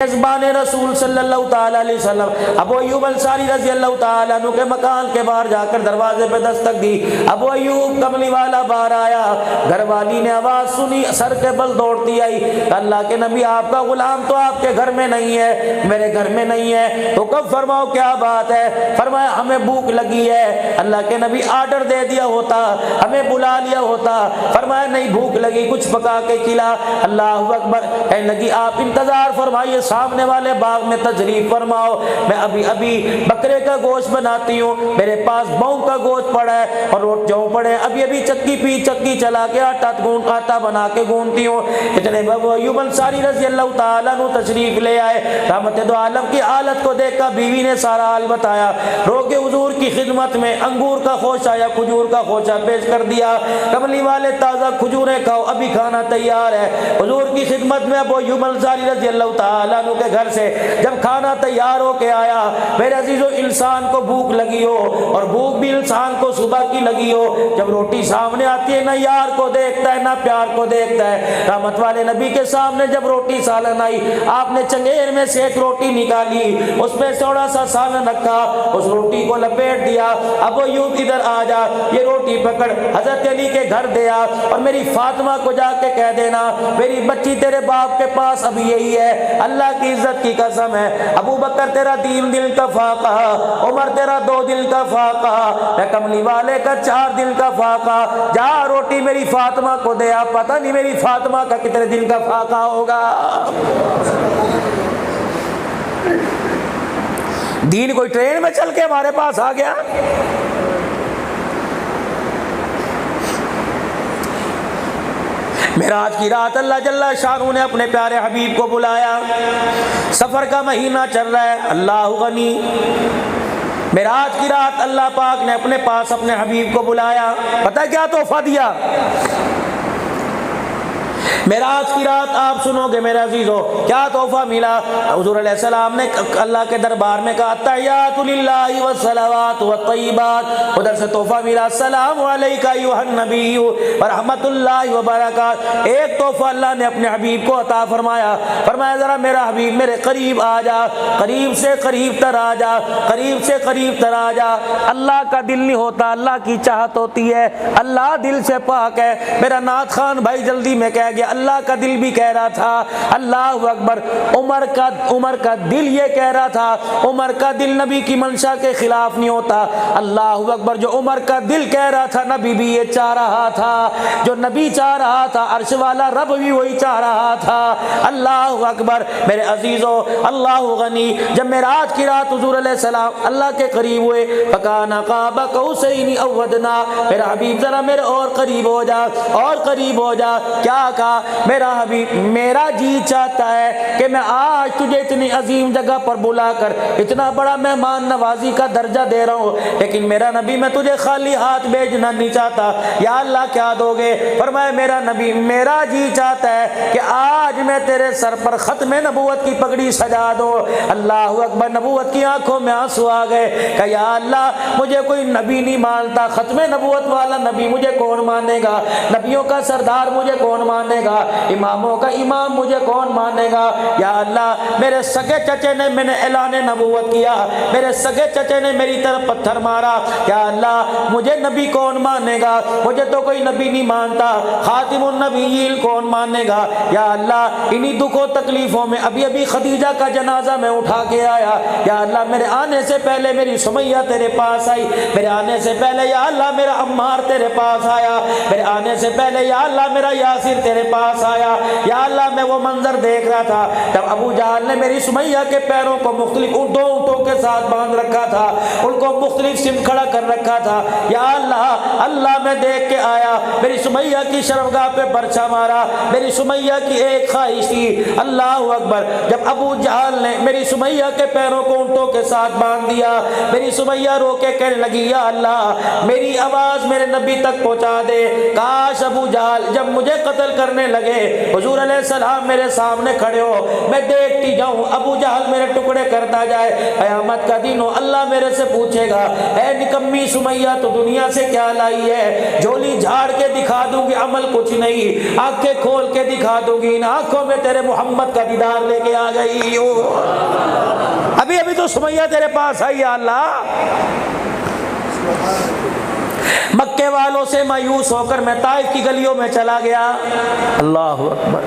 میزبان رسول صلی اللہ تعالی علیہ وسلم ابو ایوب انصاری رضی اللہ تعالیٰ عنہ کے مکان کے باہر جا کر دروازے پہ دستک دی. ابو ایوب کملی والا باہر آیا. گھر والی نے آواز سنی, سر کے بل دوڑتی آئی. اللہ کے نبی آپ کا غلام تو آپ کے گھر میں نہیں ہے, میرے گھر میں نہیں ہے. تو کب فرماؤ کیا بات ہے؟ فرمایا ہمیں بھوک لگی ہے. اللہ کے نبی آرڈر دے دیا ہوتا, ہمیں بلا لیا ہوتا. فرمایا نہیں بھوک لگی, کچھ پکا کے کھلا. اللہ اکبر. کہنے لگی آپ انتظار فرمائیے, سامنے والے باغ میں تشریف فرماؤ, میں ابھی بکرے کا گوشت بناتی ہوں, میرے پاس بہو کا گوشت پڑا ہے اور روٹ جو پڑے, ابھی چکی چلا کے آٹا بنا کے گونتی ہوں. اتنے ابو ایوب انصاری رضی اللہ تعالیٰ عنہ تشریف لے آئے. رحمت دو عالم کی حالت کو دیکھ کر بیوی نے سارا حال بتایا. رو کے حضور کی خدمت میں انگور کا خوشہ یا کھجور کا خوشہ پیش کر دیا. کملی والے تازہ کھجوریں کھاؤ, ابھی کھانا تیار ہے. حضور کی خدمت میں ابو ایوب انصاری رضی اللہ تعالیٰ کے گھر سے جب کھانا تیار ہو کے آیا. میرے عزیزو, انسان کو بھوک لگی ہو اور بھوک بھی انسان کو صبح کی لگی ہو, جب روٹی سامنے آتی ہے نہ یار کو دیکھتا ہے نہ پیار کو دیکھتا ہے. رحمت والے نبی کے سامنے جب روٹی سالن آئی, آپ نے چنگیر میں سے ایک روٹی نکالی, اس میں تھوڑا سا سالن رکھا, اس روٹی کو لپیٹ دیا. ابو ایوب ادھر آ جا, یہ روٹی پکڑ حضرت علی کے گھر دے آ اور میری فاطمہ کو جا کے کہہ دینا میری بچی تیرے باپ کے پاس اب یہی ہے. اللہ کی عزت کی قسم ہے, ابو بکر تیرا 3 دل کا فاقہ, عمر تیرا 2 دل کا فاقہ, میں کملی والے کا 4 دل کا فاقہ. جا روٹی میری فاطمہ کو دے آ, پتہ نہیں میری فاطمہ کا کتنے دل کا فاقہ ہوگا. دین کوئی ٹرین میں چل کے ہمارے پاس آ گیا. معراج کی رات اللہ جل شانہ نے اپنے پیارے حبیب کو بلایا. سفر کا مہینہ چل رہا ہے, اللہ غنی. معراج کی رات اللہ پاک نے اپنے پاس اپنے حبیب کو بلایا. پتہ کیا تحفہ دیا؟ معراج کی رات آپ سنو گے میرے عزیزو, کیا تحفہ ملا. حضور علیہ السلام نے اللہ کے دربار میں کہا تحیات للہ والصلوات والطیبات. ادھر سے تحفہ ملا السلام علیکہ ایھا النبی ورحمۃ اللہ وبرکاتہ. ایک تحفہ اللہ نے اپنے حبیب کو عطا فرمایا. فرمایا ذرا میرا حبیب میرے قریب آ جا, قریب سے قریب تر آ جا, قریب سے قریب تر آ جا. اللہ کا دل نہیں ہوتا, اللہ کی چاہت ہوتی ہے. اللہ دل سے پاک ہے. میرا نعت خوان بھائی جلدی میں کہہ گیا, اللہ کا دل بھی کہہ رہا تھا اللہ اکبر. عمر کا دل یہ کہہ رہا تھا, عمر کا دل نبی کی منشا کے خلاف نہیں ہوتا. اللہ اکبر. جو عمر کا دل کہہ رہا تھا نبی بھی یہ چاہ رہا تھا, جو نبی چاہ رہا تھا عرش والا رب بھی وہی چاہ رہا تھا. اللہ اکبر. میرے عزیزو اللہ غنی. جب معراج کی رات حضور علیہ السلام اللہ کے قریب ہوئے, فکان قاب قوسین او ادنی. میرا حبیب ذرا میرے اور قریب ہو جا, اور قریب ہو جا. کیا کہا میرا حبیب, میرا جی چاہتا ہے کہ میں آج تجھے اتنی عظیم جگہ پر بلا کر اتنا بڑا مہمان نوازی کا درجہ دے رہا ہوں, لیکن میرا نبی میں تجھے خالی ہاتھ بھیجنا نہیں چاہتا. یا اللہ کیا دو گے؟ فرمایا میرا نبی میرا جی چاہتا ہے کہ آج میں تیرے سر پر ختم نبوت کی پگڑی سجا دو. اللہ اکبر. نبوت کی آنکھوں میں آنسو آ گئے کہ یا اللہ مجھے کوئی نبی نہیں مانتا, ختم نبوت والا نبی مجھے کون مانے گا, نبیوں کا سردار مجھے کون مانے گا, اماموں کا امام مجھے کون مانے گا. یا اللہ میرے سگے چچے نے میں نے اعلان نبوت کیا, میرے سگے چچے نے میری طرف پتھر مارا. یا اللہ مجھے نبی کون مانے گا, مجھے تو کوئی نبی نہیں مانتا, خاتم النبیین کون مانے گا. یا اللہ انہی دکھوں تکلیفوں میں ابھی خدیجہ کا جنازہ میں اٹھا کے آیا. یا اللہ میرے آنے سے پہلے میری سمیہ تیرے پاس آئی, میرے آنے سے پہلے یا اللہ میرا عمار تیرے پاس آیا, میرے آنے سے پہلے یا اللہ میرا یاسر تیرے پاس آیا. یا اللہ میں وہ منظر دیکھ رہا تھا جب ابو جہل نے میری سمیہ کے پیروں کو مختلف اونٹوں کے ساتھ باندھ رکھا تھا, ان کو مختلف سم کھڑا کر رکھا تھا. یا اللہ میں دیکھ کے آیا, میری سمیہ کی شرمگاہ پہ برچھا مارا. میری سمیہ کی ایک خواہش تھی. اللہ اکبر. جب ابو جہل نے میری سمیہ کے پیروں کو اونٹوں کے ساتھ باندھ دیا, میری سمیہ رو کے کہنے لگی یا اللہ میری آواز میرے نبی تک پہنچا دے. کاش ابو جہل جب مجھے قتل کر کرنے لگے حضور علیہ السلام میرے سامنے کھڑے ہو، میں دیکھتی جاؤں ابو جہل میرے ٹکڑے کرتا جائے، قیامت کا دن ہو اللہ میرے سے پوچھے گا اے نکمی سمیہ تو دنیا سے کیا لائی ہے؟ جھولی جھاڑ کے دکھا دوں گی عمل کچھ نہیں، آنکھیں کھول کے دکھا دوں گی ان آنکھوں میں تیرے محمد کا دیدار لے کے آ گئی ہوں، ابھی ابھی تو سمیہ تیرے پاس آئی یا اللہ۔ مکے والوں سے مایوس ہو کر میں طائف کی گلیوں میں چلا گیا، اللہ اکبر،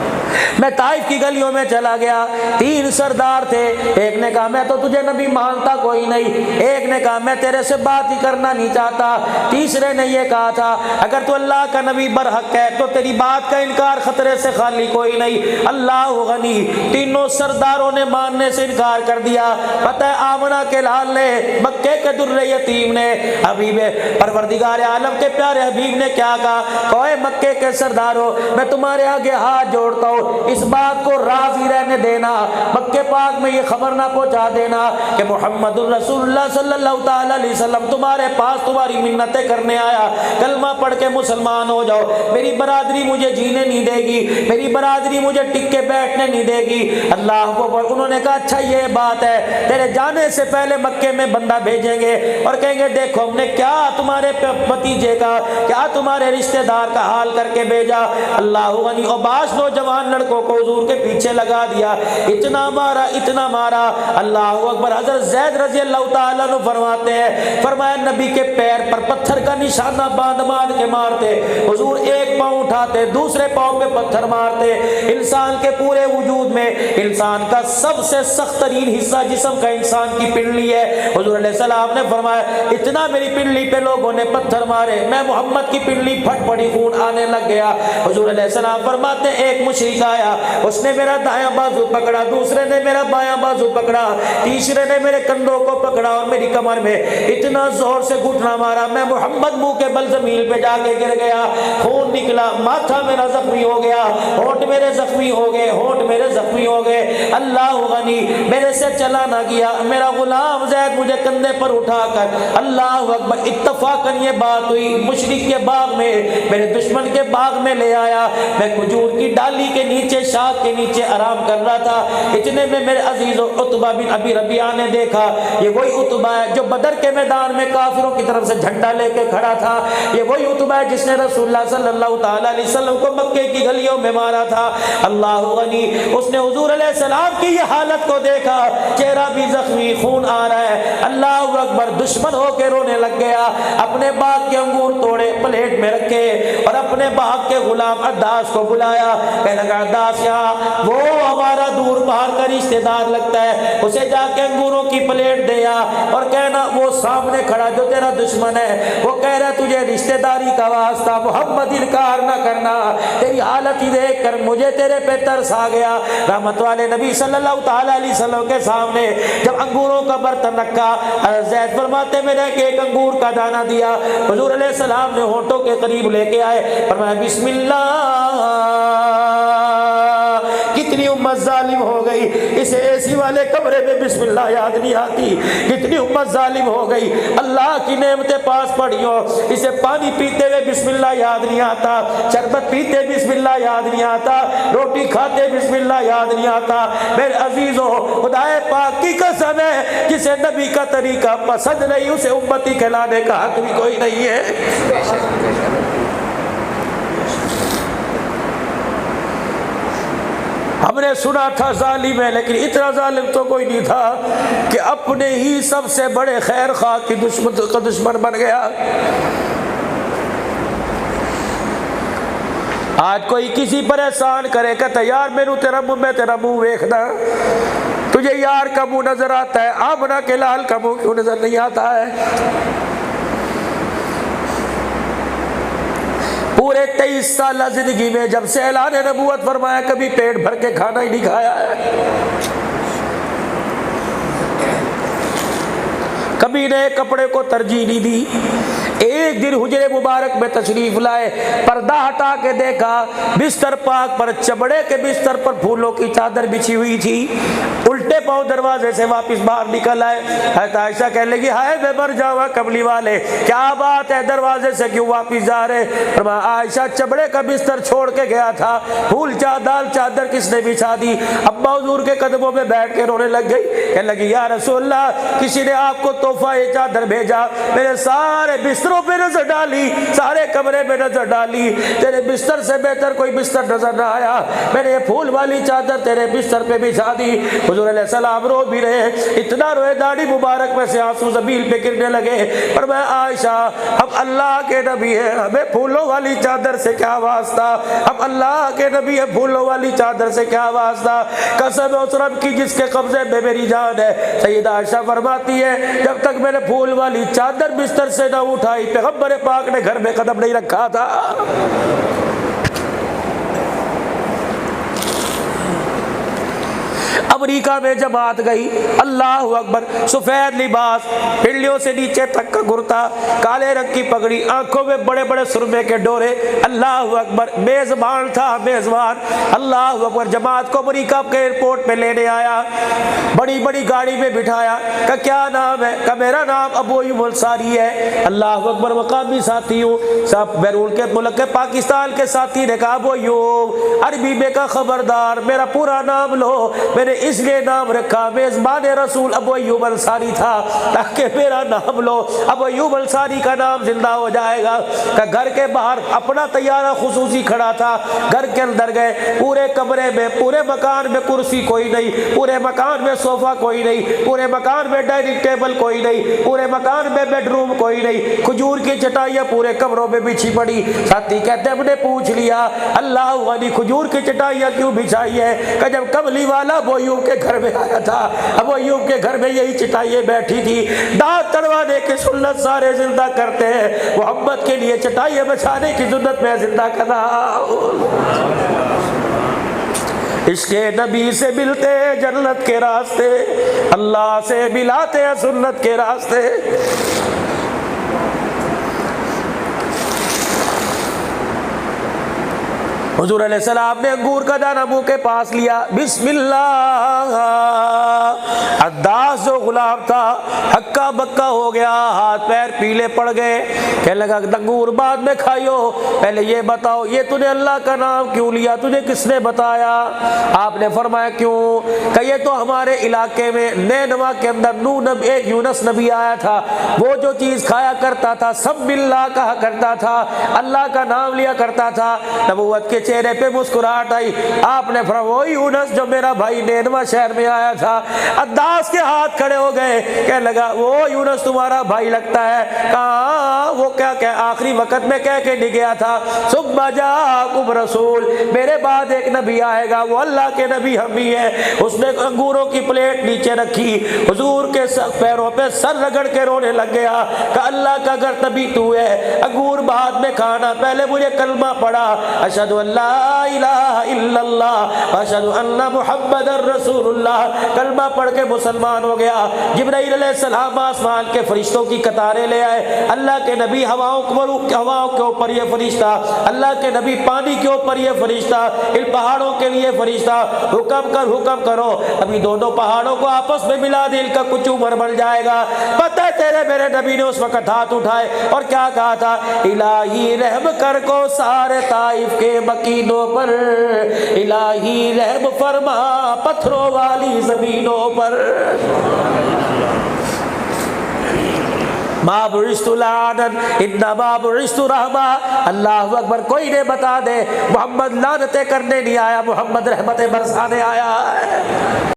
میں طائف کی گلیوں میں چلا گیا، 3 سردار تھے، ایک نے کہا میں تو تجھے نبی مانتا کوئی نہیں، ایک نے کہا میں تیرے سے بات ہی کرنا نہیں چاہتا، تیسرے نے یہ کہا تھا اگر تو اللہ کا نبی برحق ہے تو تیری بات کا انکار خطرے سے خالی کوئی نہیں، اللہ غنی۔ تینوں سرداروں نے ماننے سے انکار کر دیا۔ پتہ ہے آمنہ کے لال نے، مکے کے در یتیم نے، حبیب پروردگار عالم کے پیارے حبیب نے کیا کہا؟ کوئے مکے کے سرداروں میں تمہارے آگے ہاتھ جوڑتا ہوں، اس بات کو راضی رہنے دینا، مکے پاک میں یہ خبر نہ پہنچا دینا کہ محمد الرسول اللہ صلی اللہ تعالی علیہ وسلم تمہارے پاس تمہاری منتیں کرنے آیا، کلمہ پڑھ کے مسلمان ہو جاؤ، میری برادری مجھے جینے نہیں دے گی، میری برادری مجھے ٹک کے بیٹھنے نہیں دے گی۔ اللہ کو انہوں نے کہا اچھا یہ بات ہے، تیرے جانے سے پہلے مکے میں بندہ بھیجیں گے اور کہیں گے دیکھو ہم نے کیا تمہارے بھتیجے کا، کیا تمہارے رشتہ دار کا حال کر کے بھیجا۔ اللہ غنی، اور بعض نوجوان لڑکوں کو حضور کے پیچھے لگا دیا، اتنا مارا اتنا مارا، اللہ اکبر۔ حضرت زید رضی اللہ تعالیٰ عنہ فرماتے ہیں، فرمایا نبی کے پیر پر پتھر کا نشانہ باندھ باندھ کے مارتے، حضور ایک پاؤں اٹھاتے دوسرے پاؤں پہ پتھر مارتے۔ انسان کے پورے وجود میں انسان کا سب سے سخت ترین حصہ جسم کا انسان کی پنڈلی ہے، حضور علیہ السلام نے فرمایا اتنا میری پنڈلی پہ لوگوں نے پتھر مارے، میں محمد کی پنڈلی پھٹ پڑی، خون آنے لگ گیا۔ حضور علیہ السلام فرماتے ہیں ایک مشرک آیا، اس نے میرا دایاں بازو پکڑا، دوسرے نے میرا بایاں بازو پکڑا، تیسرے نے میرے کندھوں کو پکڑا اور میری کمر میں اتنا زور سے گھٹنا مارا، میں محمد منہ کے بل زمین پہ جا کے گر گیا، خون نکلا، ماتھا میرا زخمی ہو گیا، ہونٹ میرے زخمی ہو گئے، ہونٹ میرے زخمی ہو گئے۔ اللہ غنی، میرے سے چلا نہ گیا، میرا غلام زید مجھے کندھے پر اٹھا کر، اللہ اکبر، اتفاقاً یہ بات ہوئی مشرک کے باغ میں، میرے دشمن کے باغ میں لے آیا، میں کھجور کی ڈالی کے نیچے، شاخ کے نیچے آرام کر رہا تھا، اتنے میں میرے عزیز عتبہ بن ابی ربیعہ نے دیکھا، یہ وہی عتبہ ہے جو بدر کے میدان میں کافروں کی طرف سے جھنڈا لے کے کھڑا تھا، یہ وہی عتبہ ہے جس نے رسول اللہ صلی اللہ تعالی علیہ وسلم کو مکے کی گلیوں میں مارا تھا۔ اللہ غنی، اس نے حضور علیہ السلام کی یہ حالت کو دیکھا، چہرہ بھی زخمی، خون آ رہا ہے، اللہ اکبر، دشمن ہو کے رونے لگ گیا، اپنے باغ کے انگور توڑے پلیٹ میں رکھے اور اپنے باغ کے غلام عداس کو بلایا، کہنے لگا عداس یہاں وہ ہمارا دور باہر کا رشتہ دار لگتا ہے، اسے جا کے انگوروں کی پلیٹ دیا اور کہنا وہ سامنے کھڑا جو تیرا دشمن ہے وہ کہہ رہا تجھے رشتہ داری کا واسطہ محمد انکار نہ کرنا، تیری حالت ہی دیکھ کر مجھے تیرے پہ ترس آ گیا۔ رحمت والے نبی صلی اللہ تعالی علیہ وسلم کے سامنے جب انگوروں کا برتن رکھا، زید فرماتے میں نے ایک انگور کا دانہ دیا، حضور علیہ السلام نے ہونٹوں کے قریب لے کے آئے، فرمایا بسم اللہ، کتنی امت ظالم ہو گئی، اسے اے سی والے کمرے میں بسم اللہ یاد نہیں آتی، کتنی امت ظالم ہو گئی، اللہ کی نعمتیں پاس پڑی ہو، اسے پانی پیتے ہوئے بسم اللہ یاد نہیں آتا، شربت پیتے بسم اللہ یاد نہیں آتا، روٹی کھاتے بسم اللہ یاد نہیں آتا۔ میرے عزیزوں، خدا پاک کی قسم ہے جسے نبی کا طریقہ پسند نہیں اسے امتی کہلانے کا حق بھی کوئی نہیں ہے۔ ہم نے سنا تھا ظالم ہے، لیکن اتنا ظالم تو کوئی نہیں تھا کہ اپنے ہی سب سے بڑے خیر خواہ کی دشمن بن گیا۔ آج کوئی کسی پر احسان کرے کہتا یار میں تیرا منہ ویکھنا، تجھے یار کا منہ نظر آتا ہے، آمنہ کے لال کا منہ کیوں نظر نہیں آتا ہے؟ پورے 23 سالہ زندگی میں جب سے اعلان نبوت فرمایا کبھی پیٹ بھر کے کھانا ہی نہیں کھایا ہے، کبھی نئے کپڑے کو ترجیح نہیں دی، ایک دن حجرے مبارک میں تشریف لائے، پردہ ہٹا کے دیکھا بستر پاک پر، چمڑے کے بستر پر پھولوں کی چادر بچھی ہوئی تھی۔ الٹے پاؤں دروازے سے واپس باہر نکل آئے۔ حضرت عائشہ کہنے لگی ہائے میں مر جاواں کملی والے، کیا بات ہے دروازے سے کیوں واپس جا رہے؟ فرمایا عائشہ چمڑے کا بستر چھوڑ کے گیا تھا، پھول چادر کس نے بچھا دی؟ ابا حضور کے قدموں میں بیٹھ کے رونے لگ گئی، کہنے لگی یا رسول اللہ کسی نے آپ کو تحفہ یہ چادر بھیجا، میرے سارے بستروں پہ نظر ڈالی، سارے کمرے پہ نظر ڈالی، تیرے بستر سے بہتر کوئی بستر نظر نہ آیا، میں نے یہ پھول والی چادر تیرے بستر پہ بچھا دی۔ حضور علیہ السلام رو بھی رہے، اتنا روئے داڑھی مبارک میں سے آنسو زمین پہ گرنے لگے۔ پر میں عائشہ ہم اللہ کے نبی ہیں، ہمیں پھولوں والی چادر سے کیا واسطہ، ہم اللہ کے نبی ہیں، پھولوں والی چادر سے کیا واسطہ، قسم اس رب کی جس کے قبضے میں میری جان ہے۔ سیدہ عائشہ فرماتی ہے جب تک میں نے پھول والی چادر بستر سے نہ اٹھائی پیغمبر پاک نے گھر میں قدم نہیں رکھا تھا۔ امریکہ میں جماعت گئی، اللہ اکبر، سفید لباس، پنڈلیوں سے نیچے تک کا کرتا، کالے رنگ کی پگڑی، آنکھوں میں بڑے بڑے سرمے کے ڈورے، اللہ اکبر، میزبان تھا میزبان، اللہ اکبر، جماعت کو امریکہ کے ایئرپورٹ پہ لینے آیا، بڑی بڑی گاڑی میں بٹھایا، کہ کیا نام ہے؟ کہ میرا نام ابو ایوب انصاری ہے۔ اللہ اکبر، مقامی ساتھی ہوں، سب بیرون کے ملک کے پاکستان کے ساتھی نے کہا ابو ایوب، عربی میں کہا خبردار میرا پورا نام لو، میں نے اس لیے نام رکھا میزبان رسول ابو ایوب انصاری تھا تاکہ میرا نام لو، ابو ایوب انصاری کا نام زندہ ہو جائے گا۔ کہ گھر کے باہر اپنا طیارہ خصوصی کھڑا تھا، گھر کے اندر گئے، پورے کمرے میں، پورے مکان میں کرسی کوئی نہیں، پورے مکان میں صوفہ کوئی نہیں، پورے مکان میں ڈائننگ ٹیبل کوئی نہیں، پورے مکان میں بیڈ روم کوئی نہیں، کھجور کی چٹائیاں پورے کمروں میں بچھی پڑی۔ ساتھی کہتے ہیں ہم نے پوچھ لیا اللہ غنی کھجور کی چٹائیاں کیوں بچھائی ہے؟ کہ جب کملی والا ابو ایوب کے گھر میں آیا تھا، ابو ایوب کے گھر میں یہی چٹائیاں بیٹھی تھی۔ دانت تڑوانے کی سنت سارے زندہ کرتے ہیں، محمد کے لیے چٹائیاں بچھانے کی سنت میں زندہ کر رہا ہوں۔ عشق نبی سے ملتے ہیں جنت کے راستے، اللہ سے ملاتے ہیں سنت کے راستے۔ حضور علیہ السلام نے انگور کا دانہ منہ کے پاس لیا، بسم اللہ، عداس جو غلام تھا ہکا بکا ہو گیا، ہاتھ پیر پیلے پڑ گئے، کہنے لگا انگور بعد میں کھائیو، پہلے یہ بتاؤ یہ تُو نے اللہ کا نام کیوں لیا، تجھے کس نے بتایا؟ آپ نے فرمایا کیوں؟ کہ یہ تو ہمارے علاقے میں نینوا کے اندر ایک یونس نبی آیا تھا، وہ جو چیز کھایا کرتا تھا سب اللہ کہا کرتا تھا، اللہ کا نام لیا کرتا تھا۔ نبوت کے چہرے پہ مسکراہٹ آئی، آپ نے فرمایا وہ یونس جو میرا بھائی نینوا شہر میں آیا تھا۔ عداس کے ہاتھ کھڑے ہو گئے، کہنے لگا وہ یونس تمہارا بھائی لگتا ہے؟ کہا وہ کیا کہ آخری وقت میں کہہ کے نہیں گیا تھا ثم جاءکم رسول، میرے بعد ایک نبی آئے گا، وہ اللہ کے نبی ہم ہی ہیں۔ اس نے انگوروں کی پلیٹ نیچے رکھی، حضور کے پیروں پہ سر رگڑ کے رونے لگ گیا کہ اللہ کا گھر تبھی تو ہے، انگور بعد میں کھانا، پہلے مجھے کلمہ پڑھا، اشہد ان لا الہ الا اللہ اشہد ان محمد رسول اللہ، کلمہ پڑھ کے مسلمان ہو گیا۔ جبرائیل علیہ السلام آسمان کے فرشتوں کی قطاریں لے آئے، اللہ کے نبی ہواؤں کے اوپر یہ فرشتہ، اللہ کے نبی پانی کے اوپر یہ فرشتہ، ان پہاڑوں کے لیے فرشتہ، حکم کرو، ابھی دونوں پہاڑوں کو آپس میں ملا دے، ان کا کچھ عمر بڑھ جائے گا۔ پتہ ہے تیرے میرے نبی نے اس وقت ہاتھ اٹھائے اور کیا کہا تھا؟ الہی رحم کر کو سارے طائف کے مکینوں پر، الہی رحم فرما پتھروں والی زمینوں پر۔ ما بعثت لعنا انما بعثت رحمہ، اللہ اکبر، کوئی نے بتا دے محمد لعنتیں کرنے نہیں آیا، محمد رحمتیں برسانے آیا ہے۔